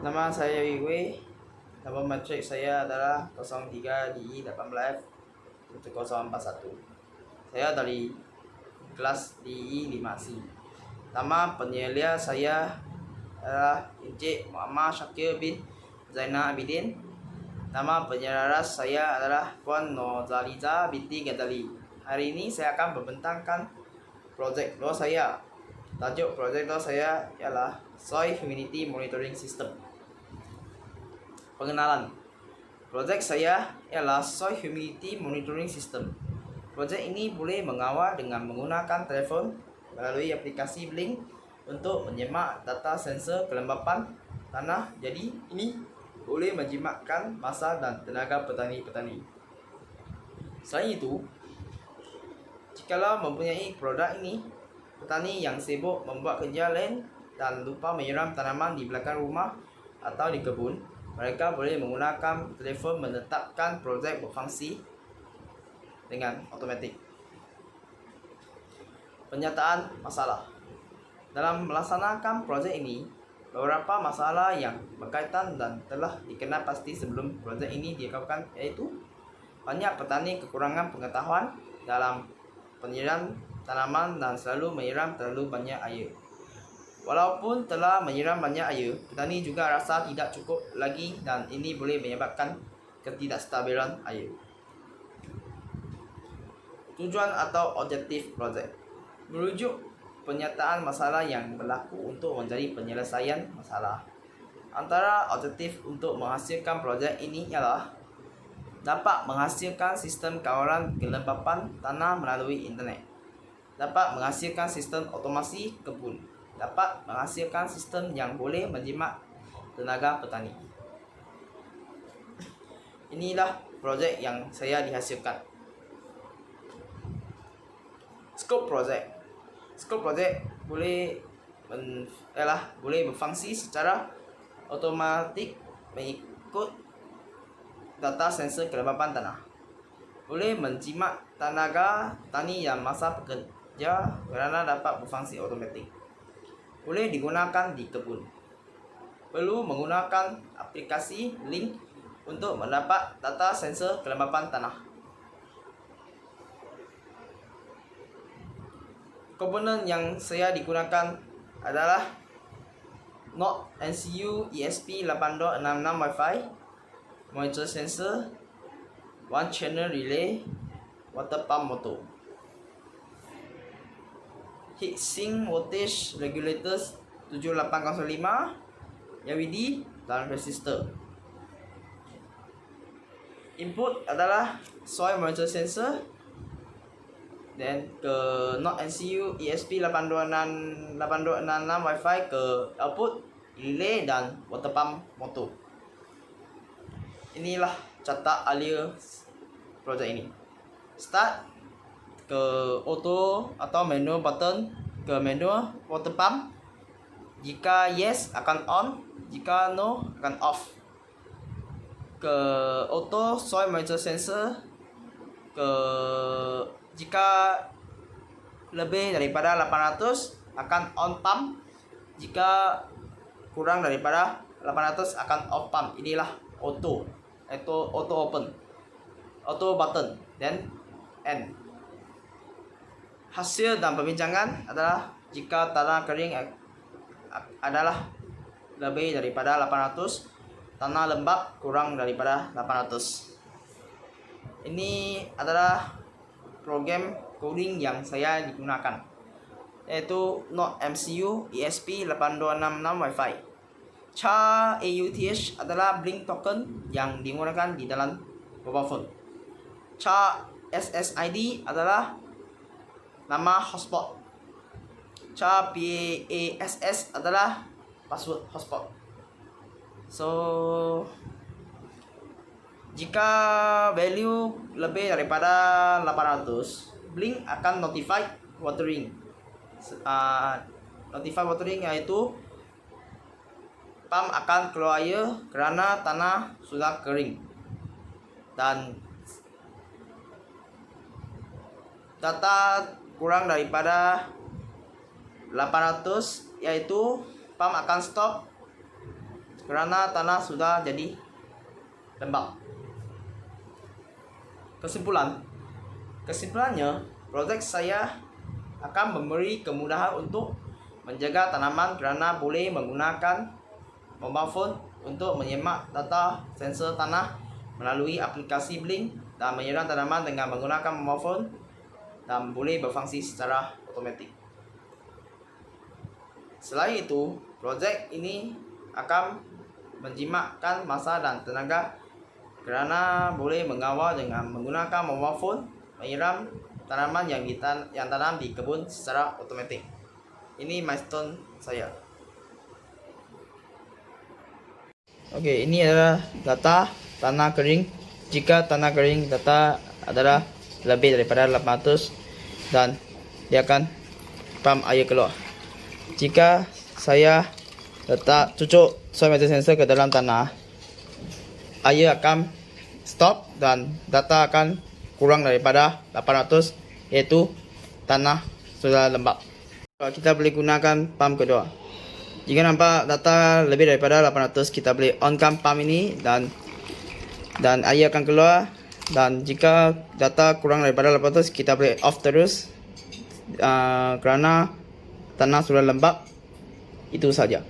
Nama saya Wiwi. Nama matrik saya adalah 03DI18F1041. Saya dari kelas DI5C. Nama penyelia saya adalah Encik Muhammad Syakir bin Zainal Abidin. Nama penyelaras saya adalah Puan Nozaliza binti Gadali. Hari ini saya akan membentangkan projek doa saya. Tajuk projek doa saya ialah Soil Humidity Monitoring System. Pengenalan. Projek saya ialah Soil Humidity Monitoring System. Projek ini boleh mengawal dengan menggunakan telefon melalui aplikasi Blink untuk menyemak data sensor kelembapan tanah. Jadi ini boleh menjimatkan masa dan tenaga petani-petani. Selain itu, jikalau mempunyai produk ini, petani yang sibuk membuat kerja lain dan lupa menyiram tanaman di belakang rumah atau di kebun, mereka boleh menggunakan telefon menetapkan projek berfungsi dengan otomatik. Penyataan masalah. Dalam melaksanakan projek ini, beberapa masalah yang berkaitan dan telah dikenal pasti sebelum projek ini dilakukan, iaitu banyak petani kekurangan pengetahuan dalam penyiram tanaman dan selalu menyiram terlalu banyak air. Walaupun telah menyiram banyak air, petani juga rasa tidak cukup lagi dan ini boleh menyebabkan ketidakstabilan air. Tujuan atau objektif projek. Merujuk penyataan masalah yang berlaku untuk mencari penyelesaian masalah. Antara objektif untuk menghasilkan projek ini ialah dapat menghasilkan sistem kawalan kelembapan tanah melalui internet, dapat menghasilkan sistem otomasi kebun, dapat menghasilkan sistem yang boleh menjimat tenaga petani. Inilah projek yang saya dihasilkan. Skop projek. Skop projek boleh berfungsi secara otomatik mengikut data sensor kelembapan tanah. Boleh menjimat tenaga tani yang masa bekerja kerana dapat berfungsi otomatik. Boleh digunakan di kebun. Perlu menggunakan aplikasi Link untuk mendapat data sensor kelembapan tanah. Komponen yang saya digunakan adalah Node MCU ESP8266 Wi-Fi, monitor sensor, one channel relay, water pump motor, heat sink voltage regulators 7805, LED dan resistor. Input adalah soil monitor sensor, dan ke Node MCU ESP8266 Wi-Fi ke output relay dan water pump motor. Inilah catat alia projek ini. Start ke auto atau manual button, ke manual water pump. Jika yes akan on, jika no akan off. Ke auto soil monitor sensor, ke jika lebih daripada 800 akan on pump, jika kurang daripada 800 akan off pump. Inilah auto, itu auto open, auto button, dan end. Hasil dan perbincangan adalah jika tanah kering adalah lebih daripada 800, tanah lembab kurang daripada 800. Ini adalah program coding yang saya digunakan, yaitu Node MCU ESP8266 Wi-Fi. Char AUTH adalah Blink token yang digunakan di dalam mobile phone. Char SSID adalah nama hotspot. Char PASS adalah password hotspot. Jika value lebih daripada 800, Blink akan notify watering. Notify watering yaitu pump akan keluar air kerana tanah sudah kering. Dan data kurang daripada 800 yaitu pump akan stop kerana tanah sudah jadi lembab. Kesimpulannya, projek saya akan memberi kemudahan untuk menjaga tanaman kerana boleh menggunakan mobile phone untuk menyemak data sensor tanah melalui aplikasi Blink dan menyiram tanaman dengan menggunakan mobile phone dan boleh berfungsi secara otomatik. Selain itu, projek ini akan menjimatkan masa dan tenaga kerana boleh mengawal dengan menggunakan mobile phone menyiram tanaman yang tanam di kebun secara otomatik. Ini milestone saya. Okey, ini adalah data tanah kering. Jika tanah kering data adalah lebih daripada 800 dan dia akan pump air keluar. Jika saya letak cucuk soil meter sensor ke dalam tanah, air akan stop dan data akan kurang daripada 800, iaitu tanah sudah lembab. Kita boleh gunakan pump kedua. Jika nampak data lebih daripada 800, kita boleh onkan pump ini dan air akan keluar. Dan jika data kurang daripada 800, kita boleh off terus kerana tanah sudah lembab. Itu saja.